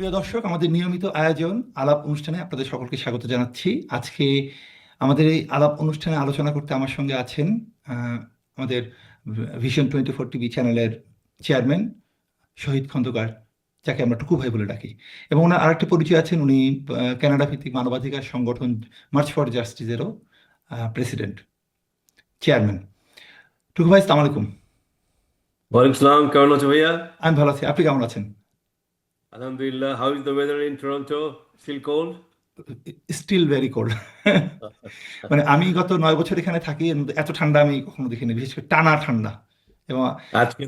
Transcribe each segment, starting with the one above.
প্রিয় দর্শক, আমাদের নিয়মিত আয়োজন আলাপ অনুষ্ঠানে আপনাদের সকলকে স্বাগত জানাচ্ছি। আজকে আমাদের এই আলাপ অনুষ্ঠানে আলোচনা করতে আমার সঙ্গে আছেন আমাদের ভিশন 24 টিভি চ্যানেলের চেয়ারম্যান শহীদ খন্দকার, যাকে আমরা টুকু ভাই বলে ডাকি, এবং ওনার আরেকটি পরিচয় আছেন, উনি কানাডা ভিত্তিক মানবাধিকার সংগঠন মার্চ ফর জাস্টিসেরও প্রেসিডেন্ট, চেয়ারম্যান। টুকু ভাই, আসসালামু আলাইকুম। ওয়ালাইকুম সালাম, কেমন আছো ভাইয়া? আমি ভালো আছি, আপনি কেমন আছেন? Alhamdulillah. How is the weather in Toronto? Still cold? Still very cold. মানে আমি গত 9 বছর এখানে থাকি, এর মধ্যে এত ঠান্ডা আমি কখনো দেখিনি, বিশেষ করে টানা ঠান্ডা। এবং আজকে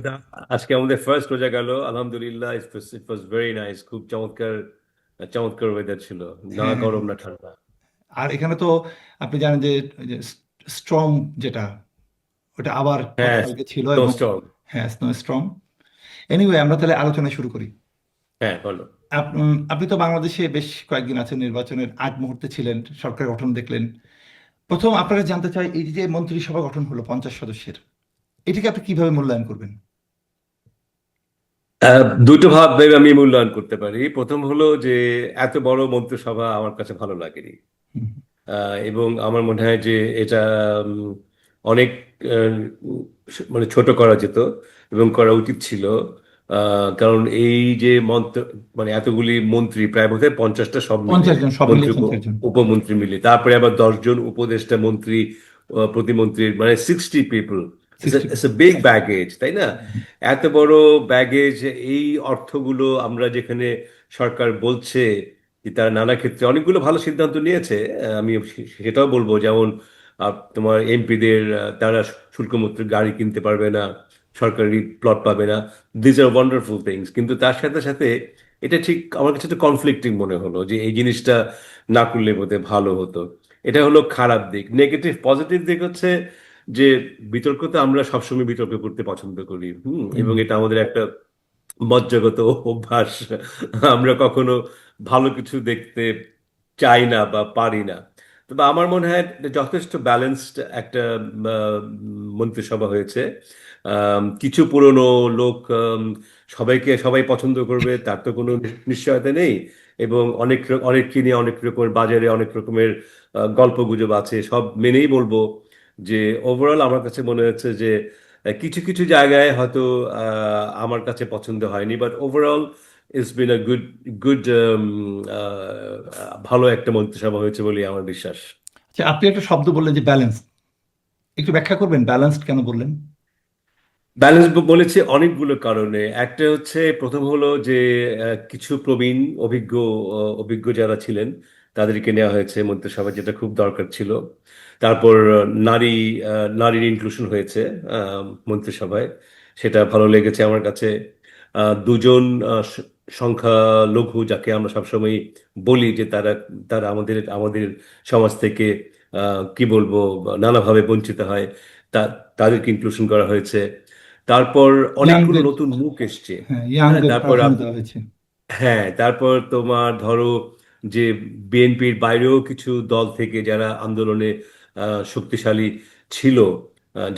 আজকে আমাদের ফার্স্ট রোজা গেল, আলহামদুলিল্লাহ। ইট ওয়াজ ভেরি নাইস। খুব চমৎকার চমৎকার ওয়েদার ছিল, না হ্যাঁ, হ্যাঁ, গরম হ্যাঁ। না ঠান্ডা। আর এখানে তো আপনি জানেন যে স্ট্রম যেটা, ওটা আবার হ্যাঁ, গতকালকে ছিল। এবং স্নোস্টর্ম। হ্যাঁ, স্নো স্ট্রম। এনিওয়ে, আমরা তাহলে আলোচনা শুরু করি। হ্যাঁ, বলো। আপনি তো বাংলাদেশে বেশ কয়েকদিন আছেন, নির্বাচনের আগ মুহূর্তে ছিলেন, সরকার গঠন দেখলেন। প্রথম আপনারা জানতে চাই, এই যে মন্ত্রিসভা গঠন হলো 50 সদস্যের, এটাকে আপনি কিভাবে মূল্যায়ন করবেন? দুটো ভাবে আমি মূল্যায়ন করতে পারি। প্রথম হলো যে এত বড় মন্ত্রিসভা আমার কাছে ভালো লাগেনি। হুম, এবং আমার মনে হয় যে এটা উম, অনেক আহ, মানে ছোট করা যেত এবং করা উচিত ছিল। কারণ এই যে মানে এতগুলি মন্ত্রী, প্রায় বোধহয় 50টা সব মিলে, 50 জন, সব মন্ত্রী মিলিয়ে 50 জন। উপমন্ত্রী মিলে, তারপরে আবার 10জন উপদেষ্টা মন্ত্রী, প্রতিমন্ত্রীর, মানে 60 people. 60। It's a big baggage, তাই না? এত বড় ব্যাগেজ, এই অর্থগুলো আমরা যেখানে সরকার বলছে যে তারা নানা ক্ষেত্রে অনেকগুলো ভালো সিদ্ধান্ত নিয়েছে। আমি সেটাও বলবো, যেমন তোমার এমপিদের তারা শুল্কমুক্ত গাড়ি কিনতে পারবে না, সরকারি প্লট পাবে না। দিজ আর ওয়ান্ডারফুল থিংস, কিন্তু তার সাথে সাথে এটা ঠিক আমার কাছে একটা কনফ্লিক্টিং মনে হলো যে এই জিনিসটা না করলে বোধহয় ভালো হতো। এটা হলো খারাপ দিক। নেগেটিভ পজিটিভ দিক হচ্ছে যে বিতর্ক তো আমরা সবসময় বিতর্ক করতে পছন্দ করি, হুম, এবং এটা আমাদের একটা মজ্জাগত অভ্যাস। আমরা কখনো ভালো কিছু দেখতে চাই না বা পারি না। তবে আমার মনে হয় যথেষ্ট ব্যালেন্সড একটা মন্ত্রিসভা হয়েছে। কিছু পুরনো লোক, সবাই পছন্দ করবে তার তো কোনো নিশ্চয়তা নেই। এবং অনেককে নিয়ে অনেক রকমের বাজারে অনেক রকমের গল্প গুজব আছে, সব মেনেই বলবো যে ওভারঅল আমার কাছে মনে হচ্ছে যে কিছু কিছু জায়গায় হয়তো আমার কাছে পছন্দ হয়নি, but overall it's been a good good ভালো একটা মন্ত্রিসভা হয়েছে বলে আমার বিশ্বাস। আচ্ছা, আপনি একটা শব্দ বললেন যে ব্যালেন্স, একটু ব্যাখ্যা করবেন ব্যালেন্সড কেন বললেন? ব্যালেন্স বলেছে অনেকগুলো কারণে। একটা হচ্ছে, প্রথম হলো যে কিছু প্রবীণ অভিজ্ঞ যারা ছিলেন তাদেরকে নেওয়া হয়েছে মন্ত্রিসভায়, যেটা খুব দরকার ছিল। তারপর নারীর ইনক্লুশন হয়েছে মন্ত্রিসভায়, সেটা ভালো লেগেছে আমার কাছে। দুজন সংখ্যালঘু, যাকে আমরা সবসময় বলি যে তারা তারা আমাদের আমাদের সমাজ থেকে কি বলবো, নানাভাবে বঞ্চিত হয়, তা তাদেরকে ইনক্লুশন করা হয়েছে। তারপর অনেকগুলো ইয়াংদের, নতুন মুখ এসছে। হ্যাঁ, হ্যাঁ, ইয়াংদের তারপর প্রাধান্য দেওয়া হয়েছে। হ্যাঁ, তারপর তোমার ধরো যে বিএনপির বাইরেও কিছু দল থেকে যারা আন্দোলনে শক্তিশালী ছিল,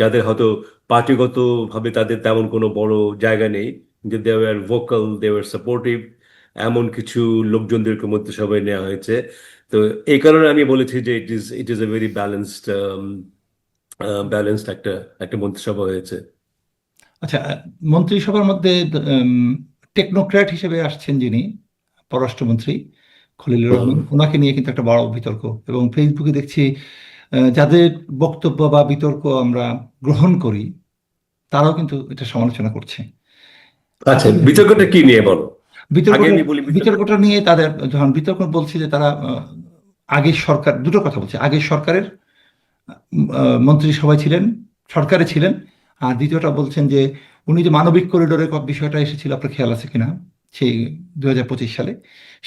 যাদের হয়তো পার্টিগত ভাবে তাদের তেমন কোনো বড় জায়গা নেই, যে they were vocal, they were supportive, এমন কিছু লোকজনদেরকে মন্ত্রিসভায় নেওয়া হয়েছে। তো এই কারণে আমি বলেছি যে it is a very balanced একটা একটা মন্ত্রিসভা হয়েছে। আচ্ছা, মন্ত্রিসভার মধ্যে টেকনোক্র্যাট হিসেবে আসছেন যিনি, পররাষ্ট্রমন্ত্রী খলিলুর রহমান, ওনাকে নিয়ে কিন্তু একটা বড় বিতর্ক। এবং ফেসবুকে দেখছি যাদের বক্তব্য বা বিতর্ক আমরা গ্রহণ করি, তারাও কিন্তু এটা সমালোচনা করছে। আচ্ছা, আপনি কি মনে বিতর্কটা করেন? কি নিয়ে বলো? আগে বিতর্কটা আমি বলি বিতর্ক। বিতর্কটা নিয়ে তাদের, যখন বিতর্ক বলছে যে তারা আগের সরকার, দুটো কথা বলছে, আগের সরকারের মন্ত্রিসভায় ছিলেন, সরকারে ছিলেন। আর দ্বিতীয়টা বলছেন যে উনি যে মানবিক করিডোরের বিষয়টা এসেছিল, আপনার খেয়াল আছে কিনা, সেই 2025 সালে,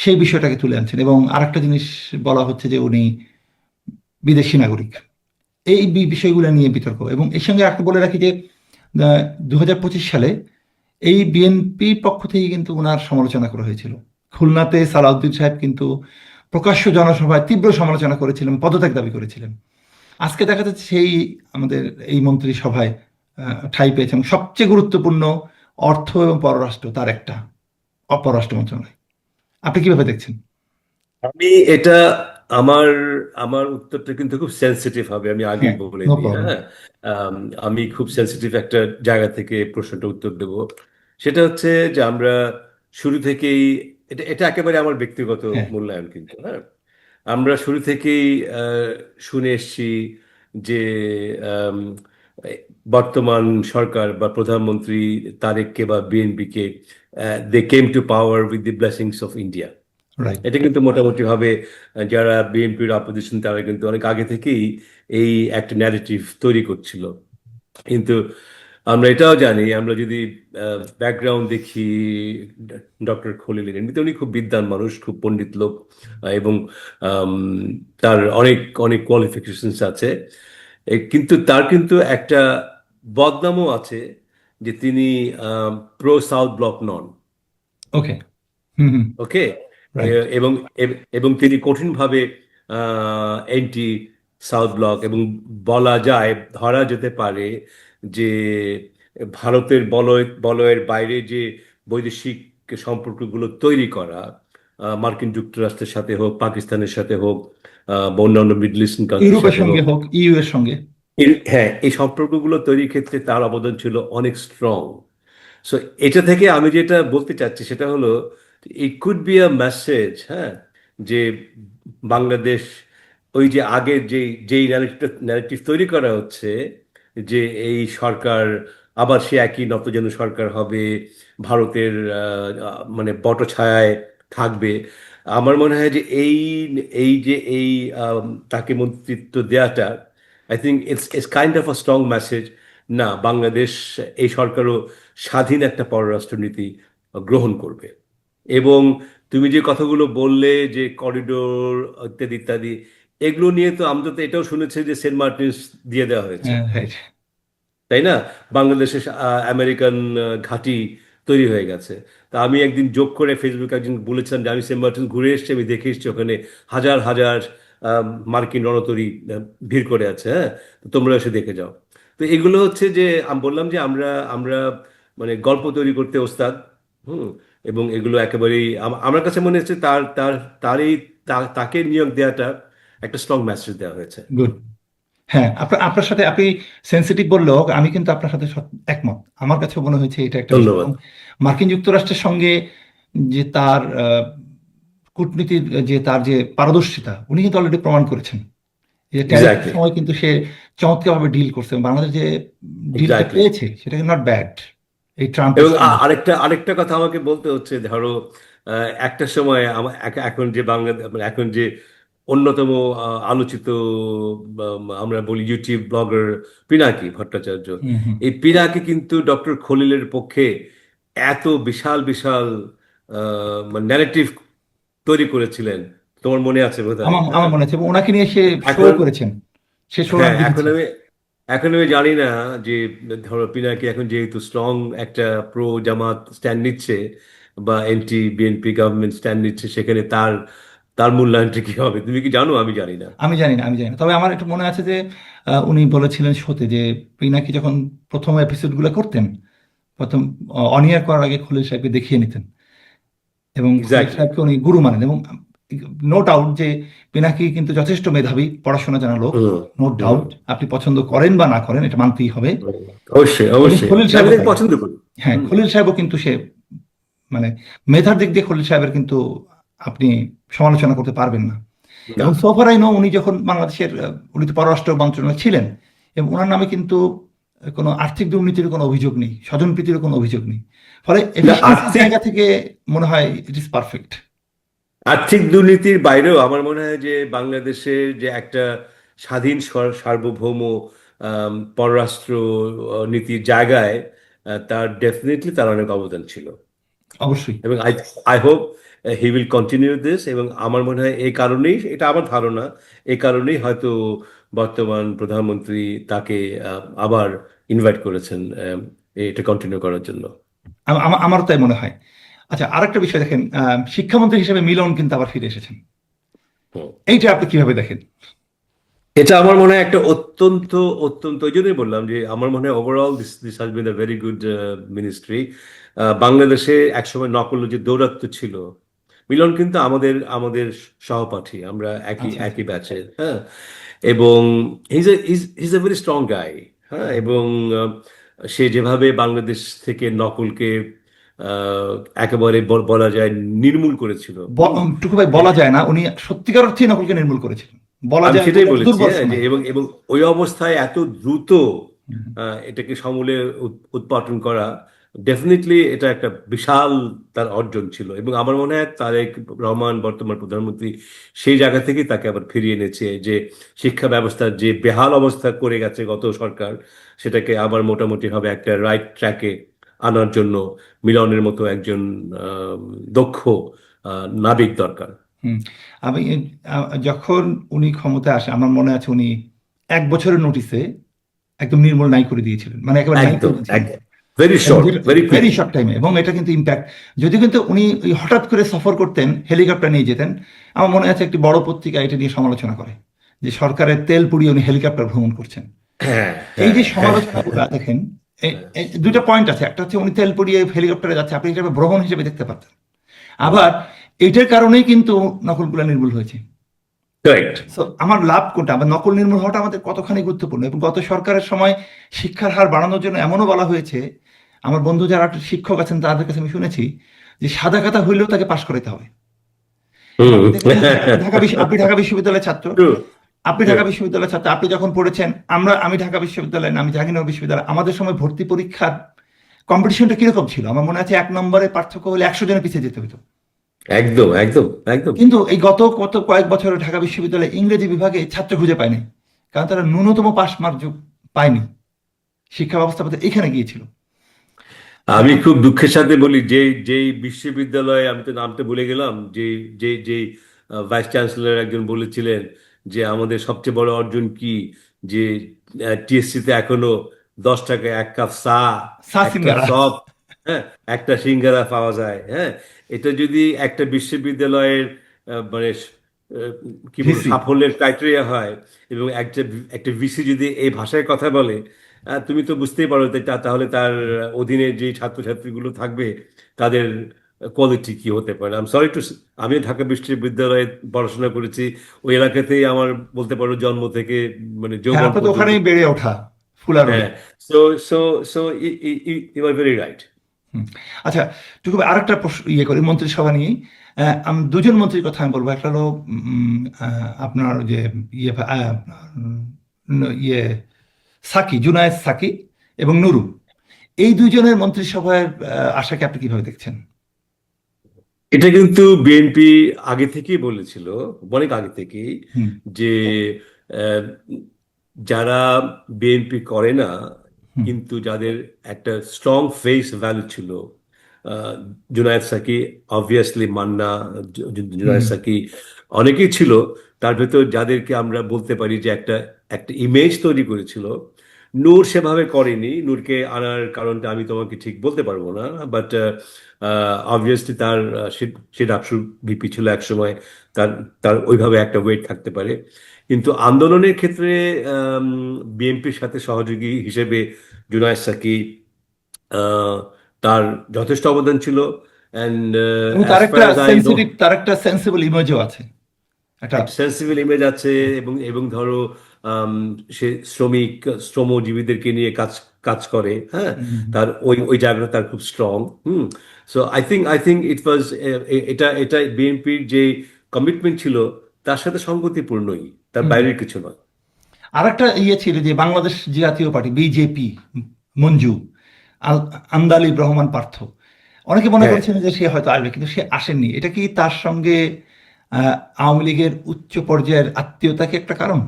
সেই বিষয়টাকে তুলে আনছেন। এবং আরেকটা জিনিস বলা হচ্ছে যে উনি বিদেশি নাগরিক। এই বিষয়গুলো নিয়ে বিতর্ক। এবং এর সঙ্গে একটা বলে রাখি যে 2025 সালে এই বিএনপির পক্ষ থেকে কিন্তু ওনার সমালোচনা করা হয়েছিল। খুলনাতে সালাউদ্দিন সাহেব কিন্তু প্রকাশ্য জনসভায় তীব্র সমালোচনা করেছিলেন, পদত্যাগ দাবি করেছিলেন। আজকে দেখা যাচ্ছে সেই আমাদের এই মন্ত্রিসভায় ঠাঁই পেয়েছে, এবং সবচেয়ে গুরুত্বপূর্ণ অর্থ এবং পররাষ্ট্র তার একটা, অপররাষ্ট্র মন্ত্রণালয়। আপনি কিভাবে দেখছেন? আমি এটা আমার আমার উত্তরটা কিন্তু খুব সেনসিটিভ হবে, আমি আগেই হ্যাঁ, বলে নো দিই। প্রবলেম। হ্যাঁ, আম, আমি খুব সেনসিটিভ একটা জায়গা থেকে প্রশ্নটা উত্তর দেব। সেটা হচ্ছে যে আমরা শুরু থেকেই, এটা এটা একেবারে আমার ব্যক্তিগত হ্যাঁ, মূল্যায়ন কিন্তু, হ্যাঁ, আমরা শুরু থেকেই শুনে এসেছি যে আম, বর্তমান সরকার বা প্রধানমন্ত্রী তারেককে বা বিএনপিকে, they came to power with the blessings of India. Right. এটা কিন্তু মোটামুটি ভাবে যারা বিএনপির অপোজিশন তারা কিন্তু অনেক আগে থেকেই এই একটা ন্যারেটিভ তৈরি করছিল। কিন্তু আমরা এটাও জানি, আমরা যদি ব্যাকগ্রাউন্ড দেখি, ডক্টর খলিলের, এমনিতে উনি খুব বিদ্বান মানুষ, খুব পণ্ডিত লোক, এবং আম, তার অনেক অনেক কোয়ালিফিকেশনস আছে। কিন্তু তার কিন্তু একটা বদনামও আছে, যে তিনি প্রো সাউথ ব্লক নন। ওকে। হুম, হুম। ওকে। রাইট। এবং এবং তিনি কঠিনভাবে এন্টি সাউথ ব্লক, এবং বলা যায়, ধরা যেতে পারে যে ভারতের বলয়ের বাইরে যে বৈদেশিক সম্পর্কগুলো তৈরি করা, মার্কিন যুক্তরাষ্ট্রের সাথে হোক, পাকিস্তানের সাথে হোক, বা অন্যান্য মিডল ইস্টার্ন কান্ট্রির ইউরোপের সাথে সঙ্গে হোক, হোক, ইইউ এর সঙ্গে। হ্যাঁ, এই সম্পর্কগুলো তৈরির ক্ষেত্রে তার অবদান ছিল অনেক স্ট্রং। সো এটা থেকে আমি যেটা বলতে চাচ্ছি সেটা হলো, it could be a message, হ্যাঁ, যে বাংলাদেশ, ওই যে আগের যেই ন্যারেটিভ তৈরি করা হচ্ছে, যে এই সরকার আবার সে একই নতজানু সরকার হবে, ভারতের মানে বটছায়ায় থাকবে। আমার মনে হয় যে এই এই যে এই তাকে মন্ত্রিত্ব দেওয়াটা, I think it's kind of a strong message. না, বাংলাদেশ, এই সরকারও স্বাধীন একটা পররাষ্ট্রনীতি গ্রহণ করবে। এবং তুমি যে কথাগুলো বললে, যে করিডোর ইত্যাদি ইত্যাদি, এগুলো নিয়ে তো আমরা তো এটাও শুনেছি যে সেন্ট মার্টিনস দিয়ে দেওয়া হয়েছে, হ্যাঁ, রাইট। তাই না? বাংলাদেশে আমেরিকান ঘাঁটি তৈরি হয়ে গেছে। তা আমি একদিন যোগ করে ফেসবুকে একদিন বলেছিলাম যে আমি সেন্ট মার্টিন ঘুরে এসেছি, আমি দেখে এসেছি ওখানে হাজার হাজার মার্কিন রণতরী ভিড় করে আছে। হ্যাঁ, তো তোমরা এসে দেখে যাও। তো এগুলো হচ্ছে যে আমি বললাম যে আমরা আমরা মানে গল্প তৈরি করতে ওস্তাদ। হুম। এবং এগুলো একেবারেই আমার কাছে মনে হচ্ছে তার তার তার এই তাকে নিয়োগ দেওয়াটা একটা স্ট্রং মেসেজ দেওয়া হয়েছে। গুড। হ্যাঁ, আপনার আপনার সাথে আপনি সেনসিটিভ বললেও আমি কিন্তু আপনার সাথে একমত। আমার কাছে মনে হয়েছে এটা একটা বিষয়, ধন্যবাদ। এবং মার্কিন যুক্তরাষ্ট্রের সঙ্গে যে তার কূটনীতির যে তার যে পারদর্শিতা, উনি কিন্তু অলরেডি প্রমাণ করেছেন। যে ট্যারিফের এক্স্যাক্টলি। সময় কিন্তু সে চমৎকারভাবে ডিল করছে। বাংলাদেশ যে ডিলটা এক্স্যাক্টলি। পেয়েছে সেটা নট ব্যাড এই ট্রাম্পের এবং সঙ্গে। আরেকটা আরেকটা কথা আমাকে বলতে হচ্ছে, ধরো একটা সময় এখন যে মানে এখন যে অন্যতম আলোচিত, আমরা বলি ইউটিউব ব্লগার পিনাকি ভট্টাচার্য, হুম, হুম। এই পিনাকি কিন্তু ডক্টর খলিলের পক্ষে এত বিশাল বিশাল ন্যারেটিভ তৈরি করেছিলেন। তোমার মনে আছে বোধহয়, আমার আমার হ্যাঁ? মনে আছে, এবং ওনাকে নিয়ে সে শো এখন, করেছেন, সে শো হ্যাঁ, আমি এখন দেখেছি। আমি এখন আমি জানি না যে, ধরো পিনাকি এখন যেহেতু স্ট্রং একটা প্রো জামাত স্ট্যান্ড নিচ্ছে, বা এন্টি বিএনপি গভর্নমেন্ট স্ট্যান্ড নিচ্ছে, সেখানে তার তার মূল্যায়নটা কি হবে তুমি কি জানো? আমি জানি না। আমি জানি না, আমি জানি না, তবে আমার একটু মনে আছে যে উনি বলেছিলেন শোতে যে পিনাকি যখন প্রথম এপিসোডগুলো করতেন, প্রথম অনিয়ার করার আগে খলিল সাহেবকে দেখিয়ে নিতেন, এবং খলিল এক্স্যাক্টলি। সাহেবকে উনি গুরু মানেন। এবং নো ডাউট যে পিনাকি কিন্তু যথেষ্ট মেধাবী, পড়াশোনা জানা লোক। হুম। নো হুম। ডাউট, আপনি পছন্দ করেন বা না করেন এটা মানতেই হবে। অবশ্যই এবং অবশ্যই, খলিল আমি সাহেবও তাকে তাই। পছন্দ করি। হ্যাঁ, হুম। খলিল সাহেবও কিন্তু সে মানে মেধার দিক দিয়ে খলিল সাহেবের কিন্তু আপনি সমালোচনা করতে পারবেন না। না। এবং সোফার আই নো উনি যখন বাংলাদেশের উনি তো পররাষ্ট্র মন্ত্রণালয়ে ছিলেন, এবং ওনার নামে কিন্তু কোনো আর্থিক দুর্নীতির কোনো অভিযোগ নেই, স্বজনপ্রীতির কোনো অভিযোগ নেই। ফলে না, এফিসিয়েন্সির আর্থিক জায়গা থেকে মনে হয় ইট ইজ পারফেক্ট। আর্থিক দুর্নীতির বাইরেও আমার মনে হয় যে বাংলাদেশের যে একটা স্বাধীন সার্বভৌম পররাষ্ট্র নীতির জায়গায়, তার ডেফিনেটলি তার অনেক অবদান ছিল। অবশ্যই। এবং I I hope he will continue this. এবং আমার মনে হয় এই কারণেই, এটা আমার ধারণা, এই কারণেই হয়তো বর্তমান প্রধানমন্ত্রী তাকে আবার ইনভাইট করেছেন এটা কন্টিনিউ করার জন্য। আমারও তাই মনে হয়। আচ্ছা, আরেকটা বিষয় দেখেন, শিক্ষামন্ত্রী হিসেবে মিলন কিন্তু আবার ফিরে এসেছেন। হুম। এইটা আপনি কিভাবে দেখেন? এটা আমার মনে হয় একটা অত্যন্ত অত্যন্ত, ওই জন্যই বললাম যে আমার মনে হয় overall this this has been a very good ministry. বাংলাদেশে একসময় নকল যে দৌরাত্ম্য ছিল, মিলন কিন্তু আমাদের আমাদের সহপাঠী, আমরা একই আচ্ছা, আচ্ছা। একই ব্যাচের, হ্যাঁ। এবং হিজ এ ভেরি স্ট্রং গাই, হ্যাঁ। হুম। এবং সে যেভাবে বাংলাদেশ থেকে নকলকে আহ, একেবারে বলা যায় নির্মূল করেছিল, টুকু ভাই, বলা যায় না উনি সত্যিকার অর্থে নকলকে নির্মূল করেছিলেন, বলা আমি যায় সেটাই বলে একটা বলেছি, দুর্বল হ্যাঁ, যে শোনায়। এবং এবং ওই অবস্থায় এত দ্রুত হুম। এটাকে সমূলে উৎপাটন করা, ডেফিনেটলি এটা একটা বিশাল তার অর্জন ছিল। এবং আমার মনে হয় তারেক রহমান বর্তমান প্রধানমন্ত্রী সেই জায়গা থেকেই তাকে আবার ফিরিয়ে এনেছে, যে শিক্ষা ব্যবস্থার যে বেহাল অবস্থা করে গেছে গত সরকার, সেটাকে আবার মোটামুটি ভাবে একটা রাইট ট্র্যাকে আনার জন্য মিলনের মতো একজন আহ, দক্ষ নাবিক দরকার। হুম। আমি যখন উনি ক্ষমতায় আসে, আমার মনে আছে উনি 1 বছরের নোটিসে একদম নির্মূল নাই করে দিয়েছিলেন, মানে একেবারে নাই করে একদম দিয়েছিলেন। একদম, ভেরি এবং short, very quick. Very short টাইমে, এবং এটা কিন্তু ইম্প্যাক্ট। যদি কিন্তু উনি ওই হঠাৎ করে সফর করতেন, হেলিকপ্টার নিয়ে যেতেন, আমার মনে আছে একটি বড় পত্রিকা এটা নিয়ে সমালোচনা করে যে সরকারের তেল পুড়িয়ে উনি হেলিকপ্টার ভ্রমণ করছেন। হ্যাঁ এই যে হ্যাঁ হ্যাঁ সমালোচনাগুলো দেখেন, হ্যাঁ। এই দুইটা পয়েন্ট আছে। একটা হচ্ছে উনি তেল পুড়িয়ে হেলিকপ্টারে যাচ্ছে, আপনি এটা ভ্রমণ হিসেবে দেখতে পারতেন। আবার এটার কারণেই কিন্তু নকলগুলো নির্মূল হয়েছে। কারেক্ট। So, আমার লাভ কোনটা? আমার নকল নির্মূল হওয়াটা আমাদের কতখানি গুরুত্বপূর্ণ। এবং গত সরকারের সময় শিক্ষার হার বাড়ানোর জন্য এমনও বলা হয়েছে, আমার বন্ধু যারা শিক্ষক আছেন তাদের কাছে আমি শুনেছি যে সাদা খাতা হইলেও তাকে পাশ করাতে হবে। হুম। আপনি দেখেছেন যে আপনি ঢাকা বিশ্ববিদ্যালয়ের ছাত্র, ট্রু। আপনি ঢাকা বিশ্ববিদ্যালয়ের ছাত্র, আপনি যখন পড়েছেন, আমি ঢাকা বিশ্ববিদ্যালয় না, আমি জাহাঙ্গীরনগর বিশ্ববিদ্যালয়, আমাদের সময় ভর্তি পরীক্ষার কম্পিটিশনটা কিরকম ছিল? আমার মনে আছে 1 নম্বরের পার্থক্য হলে 100 জনের পিছিয়ে যেতে হতো। একদম একদম একদম। কিন্তু এই গত কয়েক বছরে ঢাকা বিশ্ববিদ্যালয়ে ইংরেজি বিভাগে ছাত্র খুঁজে পায়নি, কারণ তারা ন্যূনতম পাস মার্ক পায়নি। শিক্ষা ব্যবস্থা এখানে গিয়েছিল। আমি এখন খুব দুঃখের সাথে বলি, যে যেই বিশ্ববিদ্যালয়ে, আমি তো নামটা ভুলে গেলাম, যে যে যেই ভাইস চ্যান্সেলর একজন বলেছিলেন যে আমাদের সবচেয়ে বড় অর্জন কি, যে টিএসসি তে এখনো 10 টাকায় 1 কাপ চা, একটা সাসিঙ্গারা। চপ, হ্যাঁ, একটা সিঙ্গারা পাওয়া যায়, হ্যাঁ। এটা যদি একটা বিশ্ববিদ্যালয়ের মানে আহ, কি বলবো, ভিসি। সাফল্যের ক্রাইটেরিয়া হয়, এবং একটা একটা ভিসি যদি এই ভাষায় কথা বলে, তুমি তো বুঝতেই পারো যে তাহলে তার অধীনে যে ছাত্রছাত্রীগুলো থাকবে, তাদের কোয়ালিটি কি হতে পারে। আই এম সরি টু, আমি ঢাকা বিশ্ববিদ্যালয়ে পড়াশোনা করেছি, ওই এলাকাতেই আমার বলতে পারো জন্ম থেকে মানে হ্যাঁ, যৌবন আপনার তো পর্যন্ত। ওখানেই বেড়ে ওঠা, ফুলারোডে। হ্যাঁ। So so so you are very right. Hmm. আচ্ছা, টুকু ভাই, আরেকটা প্রশ্ন করি মন্ত্রিসভা নিয়েই। আমি দুজন মন্ত্রীর কথা আমি বলবো। একটা হলো আপনার যে ইয়ে সাকি, জুনায়েদ সাকি এবং নুরু, এই দুইজনের মন্ত্রিসভায় আশাকে আপনি কিভাবে দেখছেন? এটা কিন্তু বিএনপি আগে থেকেই বলেছিল, অনেক আগে থেকেই, হুম। যে আহ, যারা বিএনপি করে না, হুম। কিন্তু যাদের একটা স্ট্রং ফেস ভ্যালু ছিল, আহ, জুনায়েদ সাকি, অবভিয়াসলি মান্না, হুম। জুনায়েদ সাকি, অনেকেই ছিল। তার ভেতর যাদেরকে আমরা বলতে পারি যে একটা একটা ইমেজ তৈরি করেছিল, নূর সেভাবে করেনি। নূরকে আনার কারণটা আমি তোমাকে ঠিক বলতে পারবো না, বাট অবভিয়াসলি তার সে ডাকসু ভিপি ছিল এক সময়, তার তার ওইভাবে একটা ওয়েট থাকতে পারে। কিন্তু আন্দোলনের ক্ষেত্রে বিএনপির সাথে সহযোগী হিসেবে জুনায়েদ সাকি, আহ, তার যথেষ্ট অবদান ছিল। অ্যান্ড এবং as far as I know, তার একটা সেন্সিবল ইমেজও আছে একটা। একটা সেন্সিবল ইমেজ আছে। এবং এবং ধরো আম, সে শ্রমজীবীদেরকে নিয়ে কাজ কাজ করে, হ্যাঁ। হুম। তার ওই ওই জায়গাটা তার খুব strong. Hmm. So I think it was, এটা এটা বিএনপির যে কমিটমেন্ট ছিল তার সাথে সঙ্গতিপূর্ণই, তার হুম। বাইরের কিছু নয়। আর একটা ছিল যে বাংলাদেশ জাতীয় পার্টি, বিজেপি, মঞ্জু, আন্দালিব রহমান পার্থ, অনেকে মনে হ্যাঁ। করেছেন যে সে হয়তো আসবে, কিন্তু সে আসেননি। এটা কি তার সঙ্গে আওয়ামী লীগের উচ্চ পর্যায়ের আত্মীয়তা কি একটা কারণ?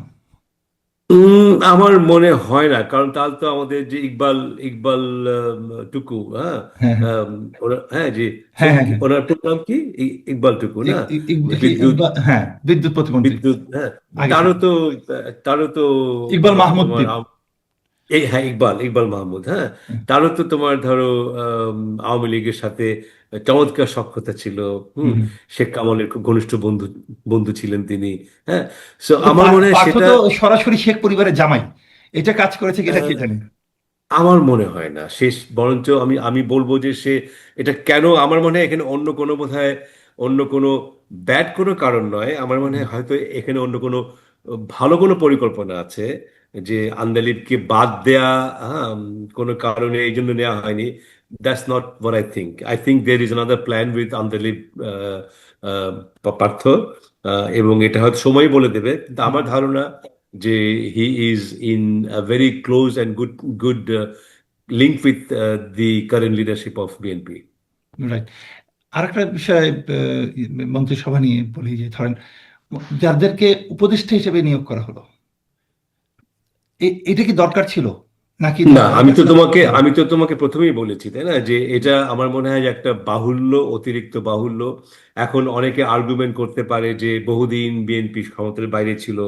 আমার মনে হয় না, কারণ তাহলে তো আমাদের যে ইকবাল, ইকবাল টুকু, হ্যাঁ, হ্যাঁ, হ্যাঁ, হ্যাঁ, যে হ্যাঁ, হ্যাঁ, হ্যাঁ। ওনার পুরো নাম কি, ইকবাল টুকু না, যে বিদ্যুৎ, হ্যাঁ, বিদ্যুৎ প্রতিমন্ত্রী বিদ্যুৎ, হ্যাঁ। আগে ছিল। তারও তো তারও তো ইকবাল মাহমুদ তোমার দ্বীপ। এই, হ্যাঁ, ইকবাল, ইকবাল মাহমুদ, হ্যাঁ। তারও তো তোমার ধরো আওয়ামী লীগের সাথে চমৎকার সখ্যতা ছিল। হুম। হুম। শেখ কামালের খুব ঘনিষ্ঠ বন্ধু বন্ধু ছিলেন তিনি, হ্যাঁ। সো কিন্তু আমার মনে হয় পার্থ সেটা, তো সরাসরি শেখ পরিবারের জামাই, এটা কাজ করেছে কিনা কে জানে। আমার মনে হয় না শেষ, বরঞ্চ আমি আমি বলবো যে সে, এটা কেন, আমার মনে হয় এখানে অন্য কোনো বোধহয় অন্য কোনো ব্যাড কোনো কারণ নয়। আমার মনে হয় হয়তো এখানে অন্য কোনো ভালো কোনো পরিকল্পনা আছে, যে আন্দালিবকে বাদ দেয়া, হ্যাঁ, কোনো কারণে এই জন্য নেওয়া হয়নি। That's not what I think. I think there is another plan with Andalib, Partha, এবং এটা হয়তো সময় বলে দেবে, কিন্তু আমার ধারণা যে he is in very close and good good link with the current leadership of BNP. Right. আরেকটা বিষয় মন্ত্রিসভা নিয়ে বলি যে ধরেন যাদেরকে উপদেষ্টা হিসেবে নিয়োগ করা হলো, এটা কি দরকার ছিল নাকি না, আমি তো তোমাকে প্রথমেই বলেছি, তাই না, যে এটা আমার মনে হয় যে একটা বাহুল্য, অতিরিক্ত বাহুল্য। এখন অনেকে আর্গুমেন্ট করতে পারে যে বহুদিন বিএনপি ক্ষমতার বাইরে ছিল,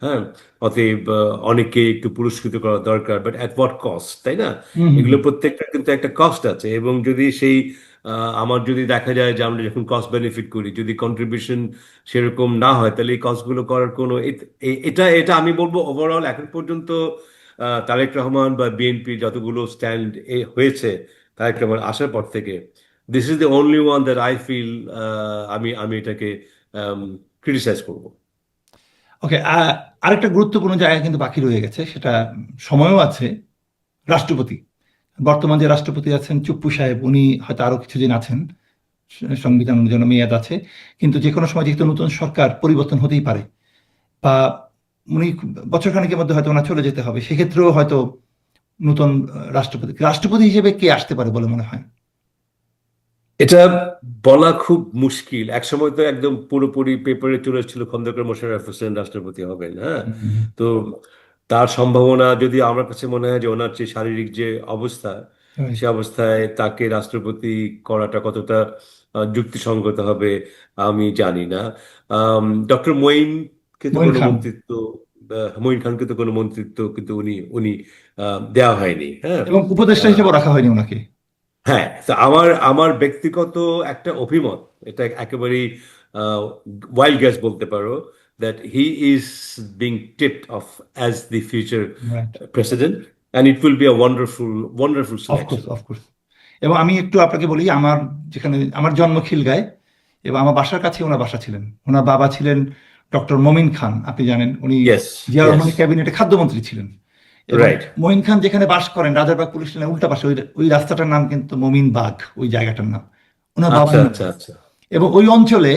হ্যাঁ, অতএব অনেককে একটু পুরস্কৃত করা দরকার, বাট অ্যাট হোয়াট কস্ট, তাই না? হুম হুম এগুলো প্রত্যেকটা কিন্তু একটা কস্ট আছে, এবং যদি সেই আমার যদি দেখা যায় যে আমরা যখন কস্ট বেনিফিট করি, যদি কন্ট্রিবিউশন সেরকম না হয়, তাহলে এই কস্টগুলো করার কোনো এটা এটা আমি বলবো ওভারঅল এখন পর্যন্ত তারেক রহমান বা বিএনপি যতগুলো স্ট্যান্ড হয়েছে তারেক রহমান আসার পর থেকে, this is the only one that I feel আমি আমি এটাকে ক্রিটিসাইজ করব। ওকে। আরেকটা গুরুত্বপূর্ণ জায়গা কিন্তু বাকি রয়ে গেছে, সেটা সময়ও আছে। রাষ্ট্রপতি, বর্তমান যে রাষ্ট্রপতি আছেন চুপ্পু সাহেব, উনি হয়তো আরো কিছুদিন আছেন, সংবিধান অনুযায়ী মেয়াদ আছে, কিন্তু যে কোনো সময় যেহেতু নতুন সরকার পরিবর্তন হতেই পারে, বা উনি বছর খানেকের মধ্যে হয়তো ওনার চলে যেতে হবে, সেক্ষেত্রেও হয়তো নতুন রাষ্ট্রপতি রাষ্ট্রপতি হিসেবে কে আসতে পারে বলে মনে হয়? এটা বলা খুব মুশকিল। একসময় তো একদম পুরোপুরি পেপারে চলে এসেছিল খন্দকার মোশাররফ হোসেন রাষ্ট্রপতি হবেন, হ্যাঁ। তো তার সম্ভাবনা, যদি আমার কাছে মনে হয় যে ওনার যে শারীরিক যে অবস্থা, Right. সে অবস্থায় তাকে রাষ্ট্রপতি করাটা কতটা যুক্তিসঙ্গত হবে আমি জানি না। ডক্টর মঈনকে তো মঈন কোনো খান। মন্ত্রিত্ব, মঈন খানকে তো কোনো মন্ত্রিত্ব কিন্তু উনি উনি দেওয়া হয়নি, হ্যাঁ। এবং উপদেষ্টা হিসেবে রাখা হয়নি ওনাকে। হ্যাঁ, তো আমার আমার ব্যক্তিগত একটা অভিমত, এটা একেবারেই ওয়াইল্ড গ্যাস বলতে পারো, that he is being tipped of as the future right. President, and it will be a wonderful wonderful of course selection. Of course. এবং আমি একটু আপনাকে বলি, আমার যেখানে আমার জন্ম খিলগাঁয়, এবং আমার বাসার কাছে ওনার বাসা ছিলেন। ওনার বাবা ছিলেন ডক্টর মমিন খান, আপনি জানেন, উনি ইয়েস, জিয়া ইয়েস, রহমানের ক্যাবিনেটে খাদ্যমন্ত্রী ছিলেন। এবং রাইট। মঈন খান যেখানে বাস করেন, রাজারবাগ পুলিশ লাইনের উল্টা পাশে, ওই ওই রাস্তাটার নাম কিন্তু মমিন বাগ, ওই জায়গাটার নাম ওনার বাবার আচ্ছা, নাম। আচ্ছা, আচ্ছা। এবং ওই অঞ্চলে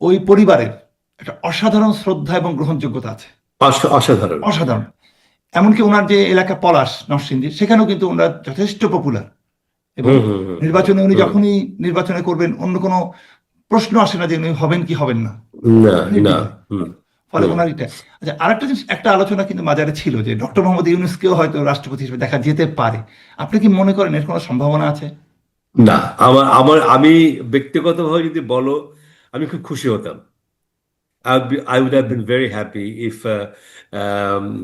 ওই পরিবারের একটা অসাধারণ শ্রদ্ধা এবং গ্রহণযোগ্যতা আছে, অসাধারণ। অসাধারণ। এমনকি ওনার যে এলাকা পলাশ নরসিংদী, সেখানেও কিন্তু ওনারা যথেষ্ট পপুলার। এবং হুম, হুম, হুম, নির্বাচনে উনি হুম। যখনই নির্বাচনে করবেন, অন্য কোনো প্রশ্ন আসে না যে উনি হবেন কি হবেন না, না, না। নির্দ্বিধায়। হুম, ফলে হুম। ওনার এটা। আচ্ছা, আরেকটা জিনিস, একটা আলোচনা কিন্তু বাজারে ছিল যে ডক্টর মোহাম্মদ ইউনূসকেও হয়তো রাষ্ট্রপতি হিসেবে দেখা যেতে পারে। আপনি কি মনে করেন এর কোনো সম্ভাবনা আছে? না, আমি ব্যক্তিগতভাবে যদি বলো, আমি খুব খুশি হতাম। I would have been very happy if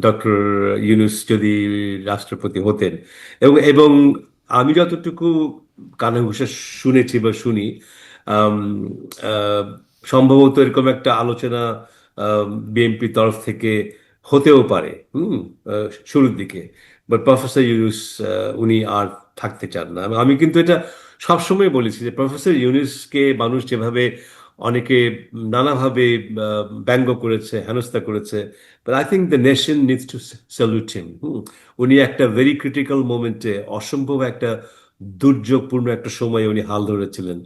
doctor Yunus যদি রাষ্ট্রপতি হতেন। এবং আমি যতটুকু কানে ঘুষে শুনেছি বা শুনি, আম, আহ, সম্ভবত এরকম একটা আলোচনা বিএনপির তরফ থেকে হতেও পারে, শুরুর দিকে। বাট প্রফেসর ইউনূস উনি আর থাকতে চান না। আমি কিন্তু এটা সবসময় বলেছি যে প্রফেসর ইউনূসকে মানুষ যেভাবে অনেকে নানাভাবে ব্যঙ্গ করেছে, হেনস্থা করেছে, but I think the nation needs to salute him. উনি একটা ভেরি ক্রিটিক্যাল মোমেন্টে, অসম্ভব একটা দুর্যোগপূর্ণ একটা সময় উনি হাল ধরেছিলেন,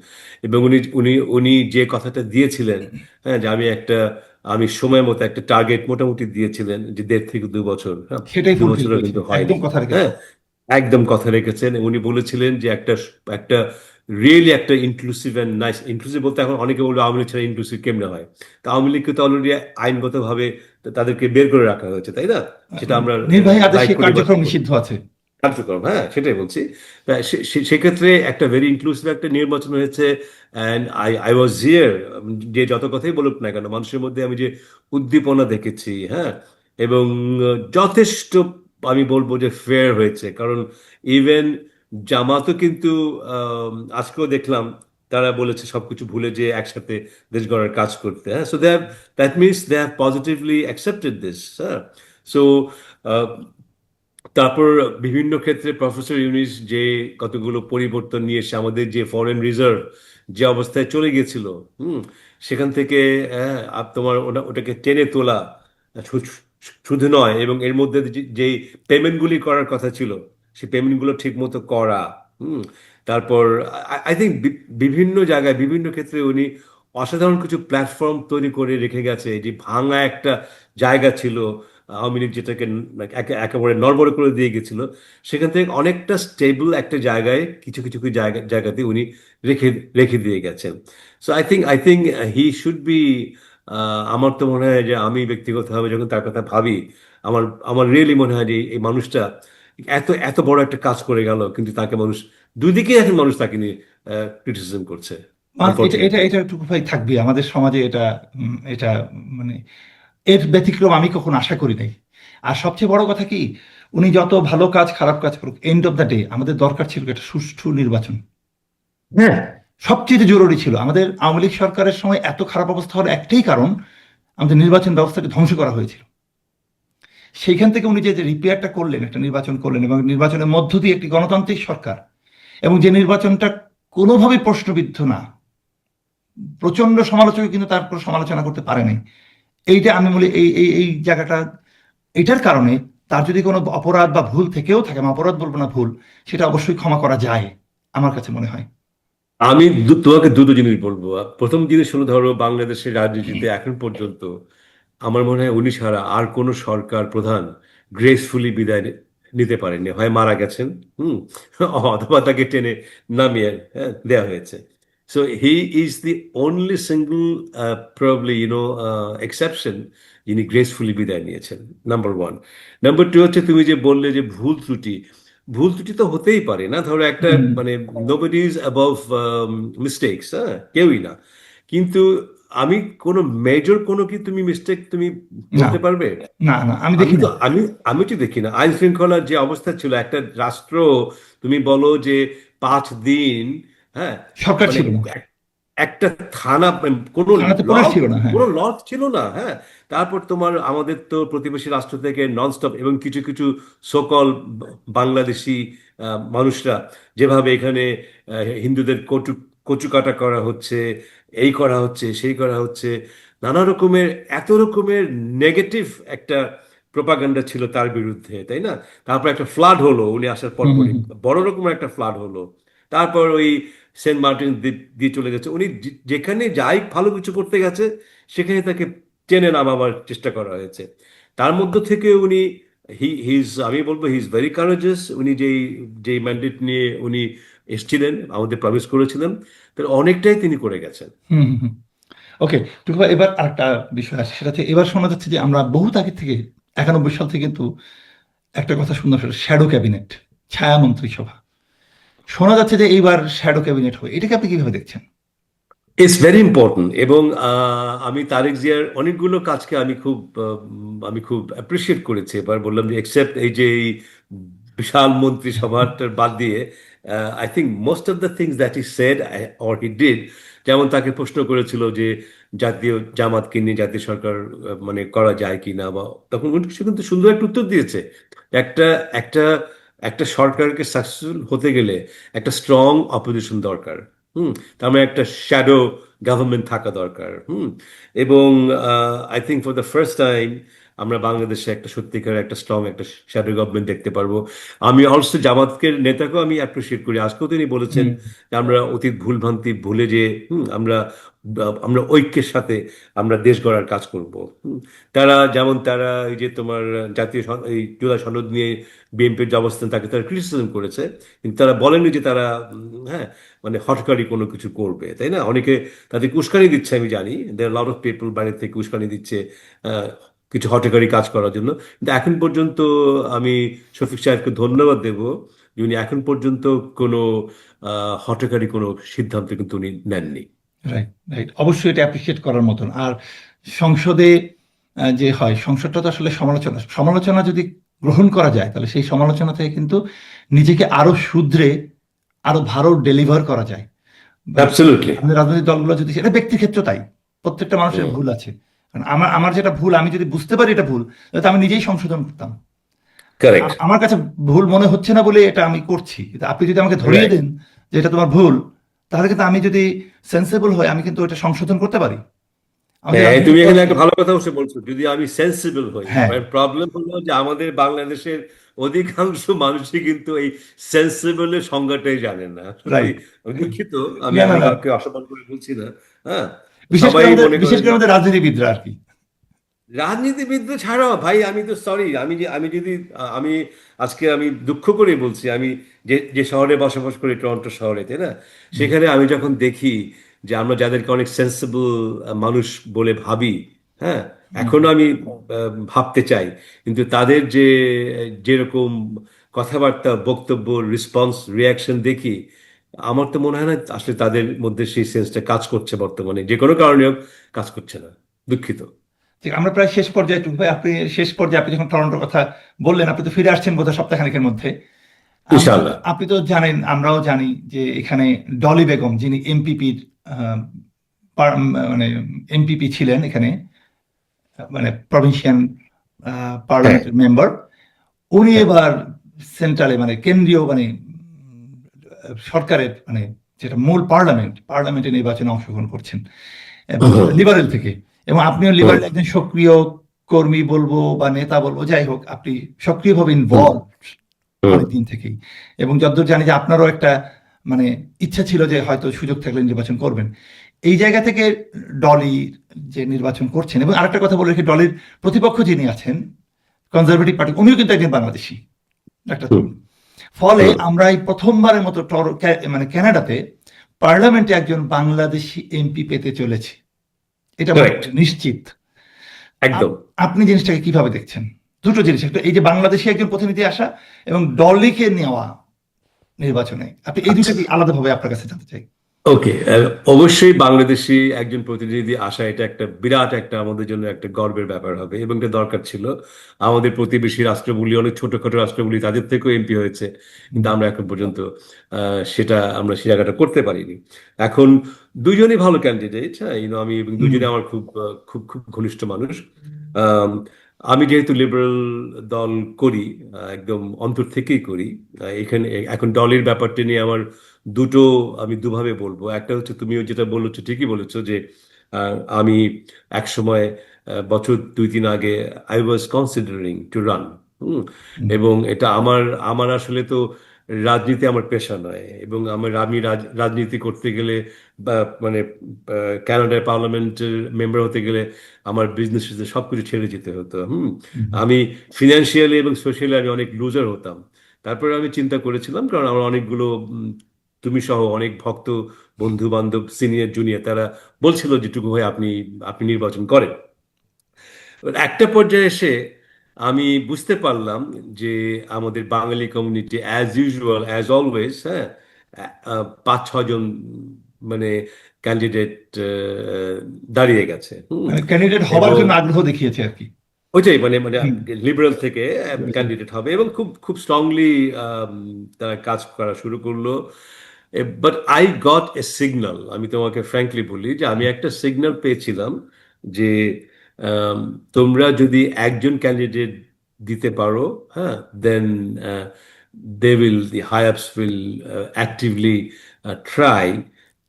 এবং উনি উনি উনি যে কথাটা দিয়েছিলেন, হ্যাঁ, যে আমি সময় মতো একটা টার্গেট মোটামুটি দিয়েছিলেন, যে 1.5 থেকে 2 বছর, হ্যাঁ, সেটাই দু ফুলফিল বছরও করেছে, কিন্তু হয়নি, একদম কথা রেখেছে। হ্যাঁ। একদম কথা রেখেছেন। উনি বলেছিলেন যে একটা একটা রিয়েলি একটা ইনক্লুসিভ অ্যান্ড নাইস, ইনক্লুসিভ বলতে এখন অনেকে বলবে আওয়ামী লীগ ছাড়া ইনক্লুসিভ কেমনে হয়। তা আওয়ামী লীগকে তো অলরেডি আইনগতভাবে তাদেরকে বের করে রাখা হয়েছে, তাই না? সেটা আমরা নির্বাহী লাইক আদেশে করি বা কার্যক্রম নিষিদ্ধ আছে। কার্যক্রম, হ্যাঁ, সেটাই বলছি। তা সেক্ষেত্রে একটা ভেরি ইনক্লুসিভ একটা নির্বাচন হয়েছে, অ্যান্ড আই ওয়াজ হিয়ার। যে যত কথাই বলুক না কেন, মানুষের মধ্যে আমি যে উদ্দীপনা দেখেছি, হ্যাঁ, এবং যথেষ্ট, আমি বলবো যে ফেয়ার হয়েছে। কারণ ইভেন জামাতও কিন্তু আজকেও দেখলাম তারা বলেছে সবকিছু ভুলে যে একসাথে দেশ গড়ার কাজ করতে, হ্যাঁ। So that means they have positively accepted this, হ্যাঁ। সো তারপর বিভিন্ন ক্ষেত্রে প্রফেসর ইউনিস যে কতগুলো পরিবর্তন নিয়ে এসে আমাদের যে ফরেন রিজার্ভ যে অবস্থায় চলে গেছিল, হুম, সেখান থেকে তোমার ওটাকে টেনে তোলা, শু- শুধু নয়, এবং এর মধ্যে যে পেমেন্টগুলি করার কথা ছিল সেই পেমেন্টগুলো ঠিক মতো করা, হুম, তারপর আই থিঙ্ক বিভিন্ন জায়গায় বিভিন্ন ক্ষেত্রে উনি অসাধারণ কিছু প্ল্যাটফর্ম তৈরি করে রেখে গেছে। যে ভাঙা একটা জায়গা ছিল আওয়ামী লীগ, যেটাকে একেবারে নড়বড়ে করে দিয়ে গেছিল, সেখান থেকে অনেকটা স্টেবল একটা জায়গায় কিছু কিছু কিছু জায়গাতে উনি রেখে রেখে দিয়ে গেছেন। So I think he should be, আমার তো মনে হয় যে আমি ব্যক্তিগতভাবে যখন তার কথা ভাবি, আমার আমার রিয়েলি মনে হয় যে এই মানুষটা এত এত বড় একটা কাজ করে গেল, কিন্তু তাকে মানুষ, দুই দিকেই এখন মানুষ তাকে নিয়ে ক্রিটিসিজম করছে, এটা এটা আনফর্চুনেটলি। এটা একটু ভাই থাকবে আমাদের সমাজে, এটা এটা মানে এর ব্যতিক্রম আমি কখনো আশা করি নাই। আর সবচেয়ে বড় কথা কি, উনি যত ভালো কাজ খারাপ কাজ করুক, এন্ড অফ দ্য ডে আমাদের দরকার ছিল একটা সুষ্ঠু নির্বাচন। হ্যাঁ, সবচেয়ে জরুরি ছিল। আমাদের আওয়ামী লীগ সরকারের সময় এত খারাপ অবস্থা হওয়ার একটাই কারণ, আমাদের নির্বাচন ব্যবস্থাকে ধ্বংস করা হয়েছিল। সেইখান থেকে উনি যে রিপেয়ারটা করলেন, একটা নির্বাচন করলেন, এবং নির্বাচনের মধ্য দিয়ে একটি গণতান্ত্রিক সরকার, এবং যে নির্বাচনটা কোনোভাবেই প্রশ্নবিদ্ধ না, প্রচন্ড সমালোচক কিন্তু তার কোনো সমালোচনা করতে পারে নাই। এইটা আমি বলি, এই এই এই জায়গাটা, এটার কারণে তার যদি কোনো অপরাধ বা ভুল থেকেও থাকে, আমি অপরাধ বলবো না, ভুল, সেটা অবশ্যই ক্ষমা করা যায় আমার কাছে মনে হয়। আমি তোমাকে দুটো জিনিস বলবো। প্রথম জিনিস হলো, ধরো বাংলাদেশের রাজনীতিতে এখন পর্যন্ত আমার মনে হয় উনি ছাড়া আর কোনো সরকার প্রধান গ্রেসফুলি বিদায় নিতে পারেননি। হয় মারা গেছেন, হুম, অথবা তাকে টেনে নামিয়ে দেওয়া হয়েছে। So he is the only single probably exception যিনি গ্রেসফুলি বিদায় নিয়েছেন, নাম্বার ওয়ান। নাম্বার টু হচ্ছে, তুমি যে বললে যে ভুল ত্রুটি, ভুল ত্রুটি তো হতেই পারে না, ধরো একটা হুম। মানে নোবডি ইজ অ্যাবভ মিস্টেকস, হ্যাঁ, কেউই না। কিন্তু আমি কোনো মেজর কোনো কি তুমি মিস্টেক তুমি না, বলতে পারবে? না, না, আমি আমি দেখি তো না। আমি আমি তো দেখি না। আইন শৃঙ্খলার যে অবস্থা ছিল একটা রাষ্ট্র, তুমি বলো যে 5 দিন, হ্যাঁ, সরকার মানে ছিল না, একটা থানা, কোনো থানাতে ল, পুলিশ ছিল না, হ্যাঁ। কোনো ল ছিল না, হ্যাঁ। তারপর তোমার আমাদের তো প্রতিবেশী রাষ্ট্র থেকে ননস্টপ, এবং কিছু কিছু সকল বাংলাদেশি মানুষরা যেভাবে এখানে হিন্দুদের কচুকাটা করা হচ্ছে, এই করা হচ্ছে, সেই করা হচ্ছে, নানা রকমের, এত রকমের নেগেটিভ একটা প্রোপাগান্ডা ছিল তার বিরুদ্ধে, তাই না? তারপর একটা ফ্লাড হলো উনি আসার হুম, হুম, পরপরই, হুম। বড় রকমের একটা ফ্লাড হলো। তারপর ওই সেন্ট মার্টিন দ্বীপ দিয়ে চলে গেছে। উনি যেখানে যাই ভালো কিছু করতে গেছে, সেখানে তাকে টেনে নামাবার চেষ্টা করা হয়েছে। তার মধ্য থেকে উনি, আমি বলবো হি ইজ ভেরি কারেজাস। উনি যেই যেই ম্যান্ডেট নিয়ে উনি এসেছিলেন, আমাদের প্রমিস করেছিলেন, তার অনেকটাই তিনি করে গেছেন। হুম, হুম, হুম। ওকে, টুকু ভাই, এবার আরেকটা বিষয় আছে, সেটা হচ্ছে এবার শোনা যাচ্ছে যে আমরা বহুত আগে থেকে, 91 সাল থেকে কিন্তু একটা কথা শুনলাম, সেটা শ্যাডো ক্যাবিনেট, ছায়া মন্ত্রিসভা। শোনা যাচ্ছে যে এইবার শ্যাডো ক্যাবিনেট হবে, এটাকে আপনি কিভাবে দেখছেন? It's very important. এবং আমি তারেক জিয়ার অনেকগুলো কাজকে আমি খুব অ্যাপ্রিসিয়েট করেছি। এবার বললাম যে এক্সেপ্ট এই যে এই বিশাল মন্ত্রিসভাটার বাদ দিয়ে, I think most of the things that he said or he did. যেমন তাকে প্রশ্ন করেছিল যে জাতীয় জামাতকে নিয়ে জাতীয় সরকার মানে করা যায় কি না, বা তখন সে কিন্তু সুন্দর একটা উত্তর দিয়েছে। একটা একটা একটা সরকারকে সাকসেসফুল হতে গেলে একটা স্ট্রং অপোজিশন দরকার, হুম, তার মানে একটা শ্যাডো গভর্নমেন্ট থাকা দরকার, হুম। এবং I think for the first time আমরা বাংলাদেশে একটা সত্যিকার একটা স্ট্রং একটা শ্যাডো গভর্নমেন্ট দেখতে পারবো। আমি অলসো জামাতকে নেতাকেও আমি অ্যাপ্রিসিয়েট করি। আজকেও তিনি বলেছেন হুম, যে আমরা অতীত ভুলভ্রান্তি ভুলে যে, হুম, আমরা আমরা ঐক্যের সাথে আমরা দেশ গড়ার কাজ করব, হুম। তারা এই যে তোমার এই জুলাই সনদ নিয়ে বিএনপির যে অবস্থান, তাকে তারা ক্রিটিসিজম করেছে, কিন্তু তারা বলেনি যে তারা হ্যাঁ, মানে হঠকারী কোনো কিছু করবে, তাই না? অনেকে তাদেরকে উস্কানি দিচ্ছে, আমি জানি দেয়ার লট অফ পিপল বাইরে থেকে উস্কানি দিচ্ছে আহ, কিছু হঠকারী কাজ করার জন্য। কিন্তু এখন পর্যন্ত আমি শফিক সাহেবকে ধন্যবাদ দেব যে উনি এখন পর্যন্ত কোনো হঠকারী কোনো সিদ্ধান্ত কিন্তু উনি নেননি। রাইট, রাইট, অবশ্যই এটা অ্যাপ্রিসিয়েট করার মতন। আর সংসদে যে হয়, সংসদটা তো আসলে সমালোচনা, সমালোচনা যদি গ্রহণ করা যায়, তাহলে সেই সমালোচনা থেকে কিন্তু নিজেকে আরো শুধরে আরো ভালো ডেলিভার করা যায়। বা অ্যাবসলিউটলি। আমাদের রাজনৈতিক দলগুলো যদি, সেটা ব্যক্তির ক্ষেত্রে তাই, প্রত্যেকটা মানুষের ভুল আছে। কারণ আমার আমার যেটা ভুল, আমি যদি বুঝতে পারি এটা ভুল, তাহলে তো আমি নিজেই সংশোধন করতাম। কারেক্ট। আমার কাছে ভুল মনে হচ্ছে না বলে এটা আমি করছি, কিন্তু আপনি যদি আমাকে ধরিয়ে রাইট। দেন যে এটা তোমার ভুল, তাহলে কিন্তু আমি যদি সেন্সেবল হই আমি কিন্তু এটা সংশোধন করতে পারি, আমাদের হ্যাঁ, তুমি রাজনীতিতে এখানে আছে। একটা ভালো কথা অবশ্য বলছো, যদি আমি সেন্সিবল হই। হ্যাঁ, প্রবলেম হলো যে আমাদের বাংলাদেশের অধিকাংশ মানুষই কিন্তু এই সেন্সিবলের সংজ্ঞাটাই জানে না। সত্যি রাইট। আমি দুঃখিত, আমি না না আমি না, কাউকে অসম্মান করে বলছি না। হ্যাঁ, বিশেষ করে সবাই আমাদের মনে করে বিশেষ করে আমাদের রাজনীতিবিদরা আর কি। রাজনীতিবিদ ছাড়াও ভাই, আমি তো সরি, আমি যদি আমি আজকে আমি দুঃখ করে বলছি, আমি যে যে শহরে বসবাস করি, টরন্টো শহরে, তাই না, সেখানে আমি যখন দেখি যে আমরা যাদেরকে অনেক সেন্সিবল মানুষ বলে ভাবি, হ্যাঁ, হুম। এখনো আমি ভাবতে চাই, কিন্তু তাদের যে যেরকম কথাবার্তা, বক্তব্য, রেসপন্স, রিয়াকশন দেখি, আমার তো মনে হয় না আসলে তাদের মধ্যে সেই সেন্সটা কাজ করছে বর্তমানে, যে কোনো কারণে হোক কাজ করছে না। দুঃখিত। ঠিক, আমরা প্রায় শেষ পর্যায়ে, টুকু ভাই আপনি শেষ পর্যায়ে, আপনি যখন টরন্টোর কথা বললেন, আপনি তো ফিরে আসছেন বোধহয় সপ্তাহখানেকের মধ্যে। ইনশাআল্লাহ। আপনি তো জানেন, আমরাও জানি যে এখানে ডলি বেগম, যিনি এমপিপির মানে এমপিপি ছিলেন এখানে, মানে প্রভিন্সিয়াল হ্যাঁ। পার্লামেন্টের মেম্বার, উনি হ্যাঁ। এবার সেন্ট্রালে, মানে কেন্দ্রীয়, মানে সরকারের, মানে যেটা মূল পার্লামেন্টে নির্বাচনে অংশগ্রহণ করছেন, এবং হুম। লিবারেল থেকে। এবং আপনিও হুম। লিবারেল একজন সক্রিয় কর্মী বলবো বা নেতা বলবো, যাই হোক, আপনি সক্রিয়ভাবে হুম। ইনভলভ হুম। অনেক দিন থেকেই। এবং যতদূর জানি যে আপনারও একটা, মানে ইচ্ছা ছিল যে হয়তো সুযোগ থাকলে নির্বাচন করবেন। এই জায়গা থেকে ডলি যে নির্বাচন করছেন, এবং আরেকটা কথা বলে রেখে, ডলির প্রতিপক্ষ যিনি আছেন কনজারভেটিভ পার্টি, উনিও কিন্তু একজন বাংলাদেশি, একটা হুম। তরুণ। ফলে হুম। আমরা এই প্রথমবারের মতো মানে কানাডাতে পার্লামেন্টে একজন বাংলাদেশি এমপি পেতে চলেছি, এটা কারেক্ট। মোটামুটি নিশ্চিত। একদম। আপনি জিনিসটাকে কিভাবে দেখছেন? দুটো জিনিস, একটা এই যে বাংলাদেশি একজন প্রতিনিধি আসা, এবং ডলিকে নেওয়া নির্বাচনে, আপনি এই আচ্ছা। দুটো কি আলাদাভাবে আপনার কাছে জানতে চাই। ওকে। অবশ্যই বাংলাদেশি একজন প্রতিনিধি আসা, এটা একটা বিরাট একটা আমাদের জন্য একটা গর্বের ব্যাপার হবে, এবং এটা দরকার ছিল। আমাদের প্রতিবেশী রাষ্ট্রগুলি, অনেক ছোটখাটো রাষ্ট্রগুলি, তাদের থেকেও এমপি হয়েছে, হুম, কিন্তু আমরা এখন পর্যন্ত সেটা আমরা সে জায়গাটা করতে পারিনি। এখন দুজনই ভালো ক্যান্ডিডেট, হ্যাঁ, আমি, এবং হুম, দুজনে আমার খুব খুব খুব ঘনিষ্ঠ মানুষ। আম, আমি যেহেতু লিবারেল দল করি, একদম অন্তর থেকেই করি, এখানে এখন দলের ব্যাপারটা নিয়ে আমার দুটো, আমি দুভাবে বলবো। একটা হচ্ছে, তুমিও যেটা বলেছো ঠিকই বলেছো, যে আমি এক সময়, বছর 2-3 আগে, I was considering to run. Hmm, এবং এটা আমার আমার আসলে তো রাজনীতি আমার পেশা নয়, এবং আমি রাজনীতি করতে গেলে, বা মানে কানাডার পার্লামেন্টের মেম্বার হতে গেলে আমার বিজনেস সবকিছু ছেড়ে যেতে হতো। হুম, আমি ফিনান্সিয়ালি এবং সোশ্যালি আমি অনেক লুজার হতাম। তারপরে আমি চিন্তা করেছিলাম, কারণ আমার অনেকগুলো তুমি সহ অনেক ভক্ত, বন্ধু বান্ধব, সিনিয়র জুনিয়র, তারা বলছিল যে টুকু ভাই, আপনি আপনি নির্বাচন করেন। এবার একটা পর্যায়ে এসে আমি বুঝতে পারলাম যে আমাদের Bangali community, as usual, as always, হ্যাঁ, 5-6 জন মানে ক্যান্ডিডেট দাঁড়িয়ে গেছে। মানে ক্যান্ডিডেট হবার এবং জন্য আগ্রহ দেখিয়েছে আর কি। ওইটাই, মানে মানে হুম, লিবারেল থেকে বলেছে। ক্যান্ডিডেট হবে, এবং খুব খুব স্ট্রংলি তারা কাজ করা শুরু করলো। But I got a signal, আমি তোমাকে ফ্র্যাঙ্কলি বলি যে আমি একটা সিগন্যাল পেয়েছিলাম যে আম, তোমরা যদি একজন ক্যান্ডিডেট দিতে পারো, হ্যাঁ, দেন দে উইল, দি হাই আপস will actively try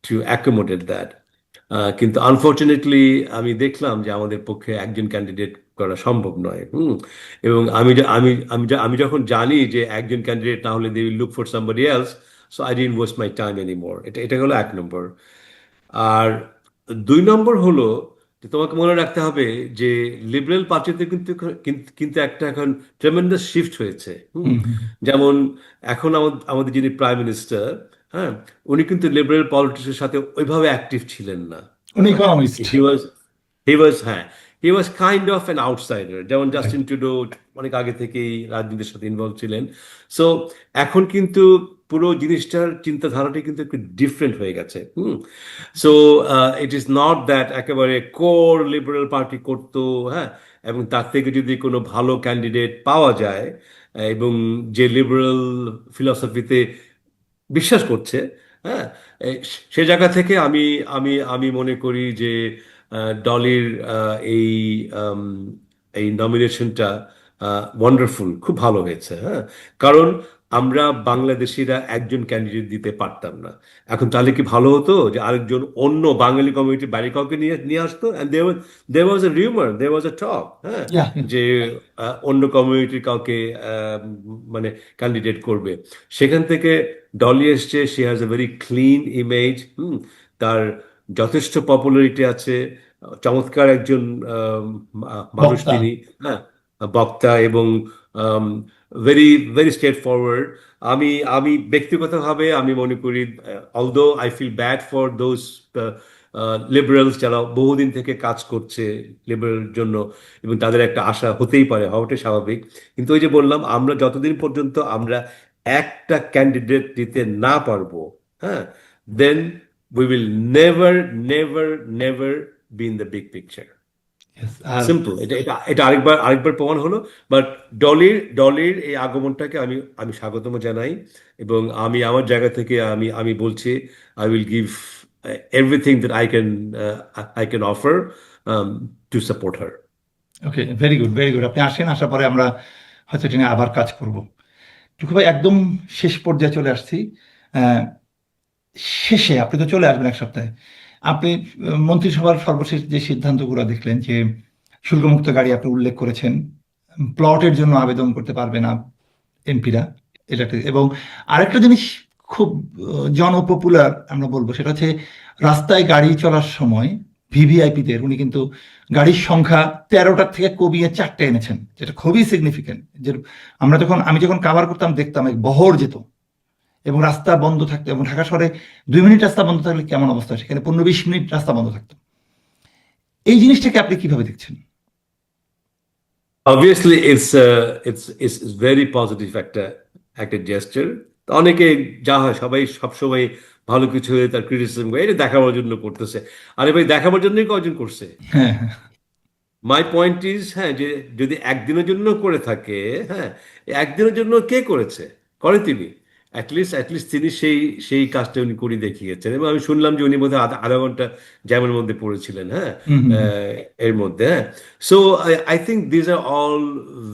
to accommodate that. কিন্তু আনফর্চুনেটলি আমি দেখলাম যে আমাদের পক্ষে একজন ক্যান্ডিডেট করা সম্ভব নয়। এবং আমি যা- আমি আমি যা- আমি যখন জানি যে একজন ক্যান্ডিডেট না হলে they will look for somebody else, so I didn't waste my time anymore. এটা এটা হলো 1 নম্বর। আর 2 নম্বর হলো যে তোমাকে মনে রাখতে হবে যে লিবারেল পার্টিতে কিন্তু কিন্তু কিন্তু একটা এখন ট্রেমেন্ডাস শিফট হয়েছে। হুম, হুম, যেমন এখন আমাদের যিনি প্রাইম মিনিস্টার, হ্যাঁ, উনি কিন্তু লিবারেল পলিটিক্সের সাথে ওইভাবে অ্যাক্টিভ ছিলেন না। উনি হ্যাঁ, ইকোনমিস্ট। হি ওয়াজ হ্যাঁ, he was kind of an outsider. যেমন রাইট। জাস্টিন ট্রুডো অনেক আগে থেকেই রাজনীতির সাথে ইনভলভ ছিলেন। সো এখন কিন্তু পুরো জিনিসটার চিন্তাধারাটি কিন্তু একটু ডিফারেন্ট হয়ে গেছে। So it is not that একেবারে কোর লিবারেল পার্টি করতো, হ্যাঁ, এবং তার থেকে যদি কোনো ভালো ক্যান্ডিডেট পাওয়া যায়, এবং যে লিবারেল ফিলসফিতে বিশ্বাস করছে, হ্যাঁ, সে জায়গা থেকে আমি আমি আমি মনে করি যে ডলির এই এই নমিনেশনটা ওয়ান্ডারফুল, খুব ভালো হয়েছে। হ্যাঁ, কারণ আমরা বাংলাদেশিরা একজন ক্যান্ডিডেট দিতে পারতাম না। এখন তাহলে কি ভালো হতো যে আরেকজন অন্য বাঙালি কমিউনিটির বাইরে কাউকে নিয়ে নিয়ে আসতো? And there was A rumour, দেয়ার ওয়াজ এ টক, হ্যাঁ, Yeah, যে অন্য কমিউনিটির কাউকে মানে ক্যান্ডিডেট করবে। সেখান থেকে ডলি এসছে, she has a very clean image. তার যথেষ্ট পপুলারিটি আছে, চমৎকার একজন মানুষ বক্তা। তিনি। হ্যাঁ, বক্তা এবং ভেরি ভেরি স্ট্রেট ফরওয়ার্ড। আমি আমি ব্যক্তিগতভাবে আমি মনে করি, although I feel bad for those liberals যারা বহুদিন থেকে কাজ করছে লিবারেল জন্য, এবং তাদের একটা আশা হতেই পারে, হওয়াটাই স্বাভাবিক। কিন্তু ওই যে বললাম, আমরা যতদিন পর্যন্ত আমরা একটা ক্যান্ডিডেট দিতে না পারবো, হ্যাঁ, then we will never never never be in the big picture. Yes, আর সিম্পল, এটা এটা এটা আরেকবার আরেকবার প্রমাণ হলো। বাট ডলির এই আগমনটাকে আমি আমি স্বাগতম জানাই, এবং আমি আমার জায়গা থেকে আমি আমি বলছি, I will give everything that I can offer to support her. Okay, very good, very good. আপনি আসেন, আসার পরে আমরা হয়তো এটা নিয়ে আবার কাজ করব। টুকু ভাই, একদম শেষ পর্যায়ে চলে আসছি। আহ, শেষে আপনি তো চলে আসবেন এক সপ্তাহে। আপনি মন্ত্রিসভার সর্বশেষ যে সিদ্ধান্তগুলো দেখলেন, যে শুল্কমুক্ত গাড়ি আপনি উল্লেখ করেছেন, প্লটের জন্য আবেদন করতে পারবে না এমপিরা, এবং আরেকটা জিনিস খুব জনপপুলার আমরা বলবো, সেটা হচ্ছে রাস্তায় গাড়ি চলার সময় ভিভিআইপিদের উনি কিন্তু গাড়ির সংখ্যা 13টার থেকে কমিয়ে 4টে এনেছেন, যেটা খুবই সিগনিফিকেন্ট। যে আমি যখন কাভার করতাম দেখতাম এক বহর যেত এবং রাস্তা বন্ধ থাকতো, এবং ঢাকা শহরে 2 মিনিট রাস্তা বন্ধ থাকলে কেমন অবস্থা, সেখানে 15-20 মিনিট রাস্তা বন্ধ থাকতো। এই জিনিসটাকে আপনি কিভাবে দেখছেন? Obviously, it's very positive একটা জেস্টার। অনেকে যা হয়, সবাই সবসময় ভালো কিছু হয়ে তার ক্রিটিসিজম করে, এটা দেখাবার জন্য করতেছে। আরে ভাই, দেখাবার জন্যই কজন করছে? হ্যাঁ, হ্যাঁ, মাই পয়েন্ট ইজ, হ্যাঁ, যে যদি একদিনের জন্য করে থাকে, হ্যাঁ, একদিনের জন্য কে করেছে? করে তিনি। অ্যাটলিস্ট তিনি সেই সেই কাজটা উনি করে দেখিয়েছেন, এবং আমি শুনলাম যে উনি বোধহয় আধা ঘন্টা জ্যামের মধ্যে পড়েছিলেন। হ্যাঁ, হুম, হুম, হুম। এর মধ্যে। হ্যাঁ, so I think these are all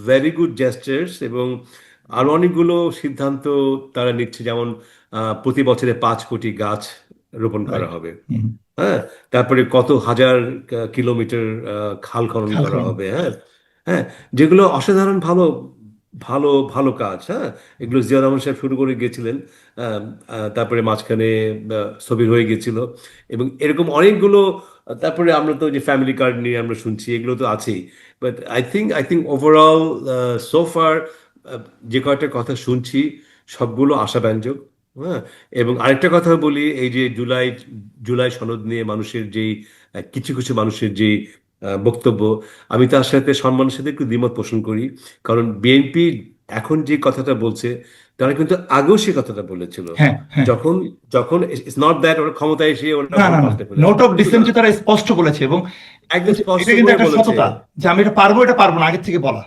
very good gestures, এবং আরো অনেকগুলো সিদ্ধান্ত তারা নিচ্ছে, যেমন প্রতি বছরে 5 কোটি গাছ রোপণ করা রাইট। হবে। হুম। হ্যাঁ, তারপরে কত হাজার কিলোমিটার খাল খনন খাল করা খনন। হবে। হ্যাঁ, হ্যাঁ, যেগুলো অসাধারণ ভালো ভালো ভালো কাজ। হ্যাঁ, এগুলো জিয়া রহমান সাহেব শুরু করে গিয়েছিলেন, তারপরে মাঝখানে স্থবির হয়ে গেছিল, এবং এরকম অনেকগুলো। তারপরে আমরা তো যে ফ্যামিলি কার্ড নিয়ে আমরা শুনছি, এগুলো তো আছেই। বাট আই থিঙ্ক ওভারঅল সোফার যে কয়টা কথা শুনছি, সবগুলো আশাব্যঞ্জক। হ্যাঁ, এবং আরেকটা কথা বলি, এই যে জুলাই জুলাই সনদ নিয়ে মানুষের যেই কিছু কিছু মানুষের যে বক্তব্য, আমি তার সাথে সম্মানের সাথে একটু দ্বিমত পোষণ করি। কারণ বিএনপি এখন যে কথাটা বলছে, তারা কিন্তু আগেও সে কথাটা বলেছিল। হ্যাঁ, হ্যাঁ। যখন যখন ইটস নট দ্যাট ওরা ক্ষমতায় এসে ওরা না, ভুল না, না, পাল্টে ফেলেছে, নোট অফ কিন্তু না, ডিসেন্টে তারা স্পষ্ট বলেছে, এবং একদম স্পষ্ট এটা কিন্তু করে একটা বলেছে। সততা, যে আমি এটা পারবো, এটা পারবো না, আগের থেকে বলা,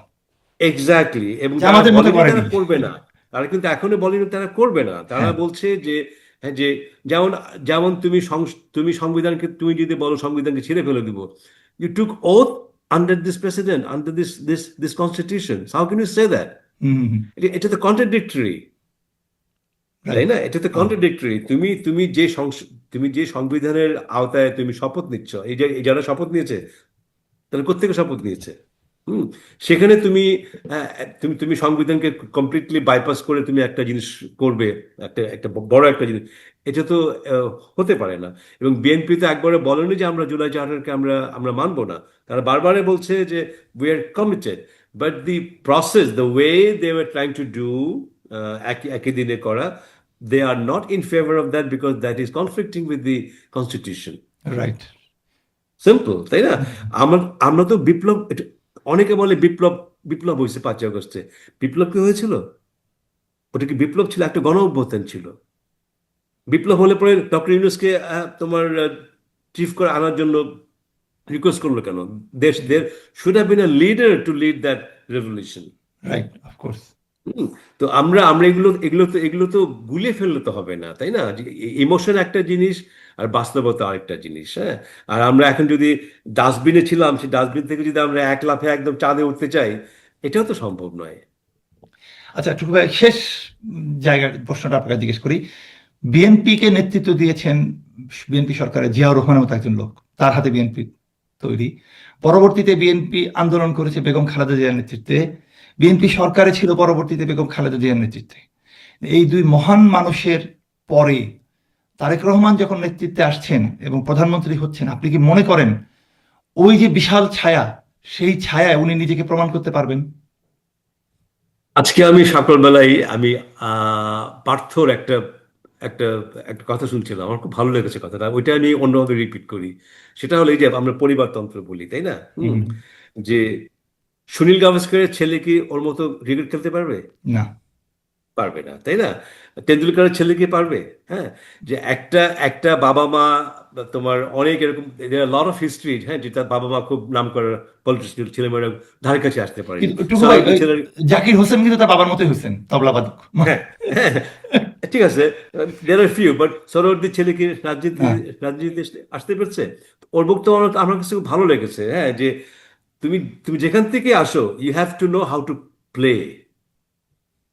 এক্স্যাক্টলি, এবং যে তারা আমাদের মতো বলেনি করেনি। তারা করবে না। তারা কিন্তু এখনো বলেনি তারা করবে না। তারা হ্যাঁ। বলছে যে, হ্যাঁ, যে যেমন যেমন তুমি তুমি সংবিধানকে, তুমি যদি বলো সংবিধানকে ছিঁড়ে ফেলে দিব, you took oath under this president, under this constitution, how can you say that? Hmm. এটা তো কন্ট্রাডিক্টরি, তাই রাইট। না? এটা তো কন্ট্রাডিক্টরি। তুমি যে সংবিধানের আওতায় তুমি শপথ নিচ্ছ, এই যারা শপথ নিয়েছে, তাহলে কোত্থেকে শপথ নিয়েছে? হুম, সেখানে তুমি আহ, তুমি সংবিধানকে কমপ্লিটলি বাইপাস করে তুমি একটা জিনিস করবে, একটা একটা বড় একটা জিনিস, এটা তো আহ, হতে পারে না। এবং বিএনপি তো একবারে বলেনি যে আমরা জুলাই চার্টারকে আমরা আমরা মানবো না। তারা বারবারে বলছে যে we are committed, but the process, the way they were trying to do, একই একই দিনে করা, they are not in favour of that, because that is conflicting with the constitution. Right. Simple, তাই না? আমরা আমরা তো বিপ্লব, অনেকে বলে বিপ্লব, বিপ্লব হয়েছে 5ই আগস্টে। বিপ্লব কি হয়েছিল? ওটা কি বিপ্লব ছিল? একটা গণ অভ্যুত্থান ছিল। বিপ্লব হলে পরে ডক্টর ইউনূসকে তোমার চিফ করে আনার জন্য রিকোয়েস্ট করলো কেন? There should have been a leader to lead that revolution. Right, of course. Hmm, তো আমরা আমরা এগুলো তো গুলিয়ে ফেললে তো হবে না, তাই না? ইমোশন একটা জিনিস, আর বাস্তবতা আরেকটা জিনিস। হ্যাঁ, আর আমরা এখন যদি ডাস্টবিনে ছিলাম, সেই ডাস্টবিন থেকে যদি আমরা এক লাফে একদম চাঁদে উঠতে চাই, এটাও তো সম্ভব নয়। আচ্ছা, টুকু ভাই, শেষ জায়গার প্রশ্নটা আপনাকে জিজ্ঞেস করি। বিএনপিকে নেতৃত্ব দিয়েছেন বিএনপি সরকারের জিয়াউর রহমানের মতো একজন লোক, তার হাতে বিএনপি তৈরি। পরবর্তীতে বিএনপি আন্দোলন করেছে বেগম খালেদা জিয়ার নেতৃত্বে, বিএনপি সরকারে ছিল পরবর্তীতে বেগম খালেদা জিয়ার নেতৃত্বে। এই দুই মহান মানুষের পরে তারেক রহমান যখন নেতৃত্বে আসছেন এবং প্রধানমন্ত্রী হচ্ছেন, আপনি কি মনে করেন ওই যে বিশাল ছায়া, সেই ছায়ায় উনি নিজেকে প্রমাণ করতে পারবেন? আজকে আমি সকালবেলায় আমি পার্থর একটা একটা একটা কথা শুনছিলাম, আমার খুব ভালো লেগেছে কথাটা, ওইটা আমি অন্যভাবে রিপিট করি। সেটা হলো এই যে আমরা পরিবারতন্ত্র বলি, তাই না? হুম। যে সুনীল গাভাস্করের ছেলে কি ওর মতো ক্রিকেট খেলতে পারবে? না। পারবে না, তাই না? টেন্ডুলকারের ছেলে কি পারবে? হ্যাঁ, যে একটা একটা বাবা মা বা তোমার অনেক এরকম লট অফ হিস্ট্রি, হ্যাঁ, যেটা বাবা মা খুব নাম করা পলিটিক্যাল ছেলেমেয়েরা ধারে কাছে আসতে পারেনি। কিন্তু টুকু ভাই, সোহাইবুল ছেলের, জাকির হোসেন কিন্তু তার বাবার মতোই হয়েছেন, তবলাবাদক। হ্যাঁ হ্যাঁ, ঠিক আছে, দেয়ার আর ফিউ, বাট সরোয়ার্দীর ছেলে কি রাজনীতি হ্যাঁ, রাজনীতিতে আসতে পেরেছে? ওর বক্তব্য আমার কাছে খুব ভালো লেগেছে, হ্যাঁ, যে তুমি তুমি যেখান থেকে আসো, you have to know how to play.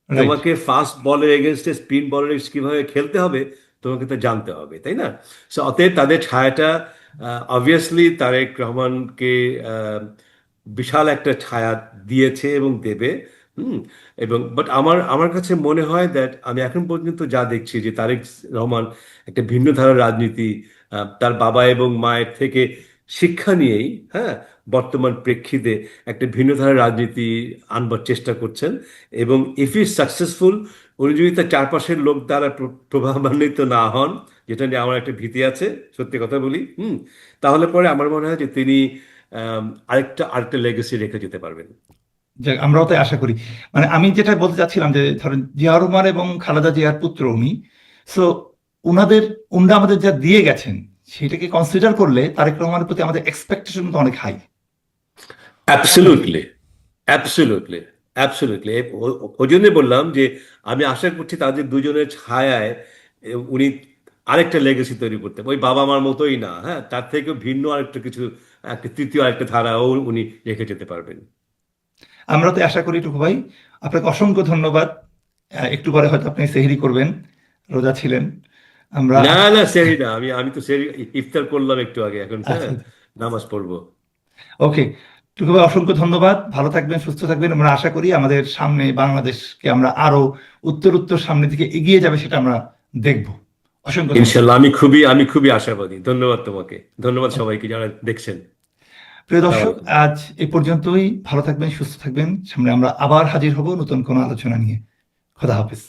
Right. তোমাকে ফাস্ট বলের এগেনস্টে স্পিন বলের কিভাবে খেলতে হবে তোমাকে তো জানতে হবে, তাই না? সো অতএব তাদের ছায়াটা অবভিয়াসলি তারেক রহমানকে আহ, বিশাল একটা ছায়া দিয়েছে এবং দেবে। হুম। এবং বাট আমার আমার কাছে মনে হয় দ্যাট আমি এখন পর্যন্ত যা দেখছি যে তারেক রহমান একটা ভিন্ন ধারার রাজনীতি তার বাবা এবং মায়ের থেকে শিক্ষা নিয়েই, হ্যাঁ, বর্তমান প্রেক্ষিতে একটা ভিন্ন ধারার রাজনীতি আনবার চেষ্টা করছেন। এবং ইফ ইজ সাকসেসফুল, উনি যদি তার চারপাশের লোক দ্বারা প্রভাবান্বিত না হন, যেটা নিয়ে আমার একটা ভীতি আছে, সত্যি কথা বলি, তাহলে পরে আমার মনে হয় যে তিনি আরেকটা লেগেসি রেখে যেতে পারবেন। যাক, আমরাও তাই আশা করি। মানে আমি যেটা বলতে চাচ্ছিলাম যে ধরেন জিয়াউর রহমান এবং খালেদা জিয়ার পুত্র উনি, সো উনাদের, উনারা আমাদের যা দিয়ে গেছেন সেটাকে কনসিডার করলে তারেক রহমানের প্রতি আমাদের এক্সপেকটেশন তো অনেক হাই। Absolutely, absolutely, absolutely. ওই জন্যই বললাম যে আমি আশা করছি তাদের দুজনের ছায়ায় উনি আরেকটা লেগেসি তৈরি করতে, ওই বাবা মার মতোই না, হ্যাঁ, তার থেকেও ভিন্ন আরেকটা কিছু, একটা তৃতীয় আরেকটা ধারাও উনি রেখে যেতে পারবেন। আমরা তো আশা করি। টুকু ভাই, আপনাকে অসংখ্য ধন্যবাদ। একটু পরে হয়তো আপনি সেহরি করবেন, রোজা ছিলেন। আমরা না না, সেরি না, আমি আমি তো সেরি ইফতার করলাম একটু আগে, এখন হ্যাঁ আচ্ছা, নামাজ পড়বো। ওকে। টুকু ভাই, অসংখ্য ধন্যবাদ। ভালো থাকবেন, সুস্থ থাকবেন। আমরা আশা করি আমাদের সামনে বাংলাদেশকে আমরা আরো উত্তর সামনের দিকে এগিয়ে যাবে, সেটা আমরা দেখব। অসংখ্য ধন্যবাদ। ইনশাল্লাহ, আমি খুবই আশাবাদী। ধন্যবাদ তোমাকে, ধন্যবাদ সবাইকে যারা দেখছেন। প্রিয় আসসালামু দর্শক, আলাইকুম। আজ এই পর্যন্তই। ভালো থাকবেন, সুস্থ থাকবেন। সামনে আমরা আবার হাজির হব নতুন কোনো আলোচনা নিয়ে। খোদা হাফেজ।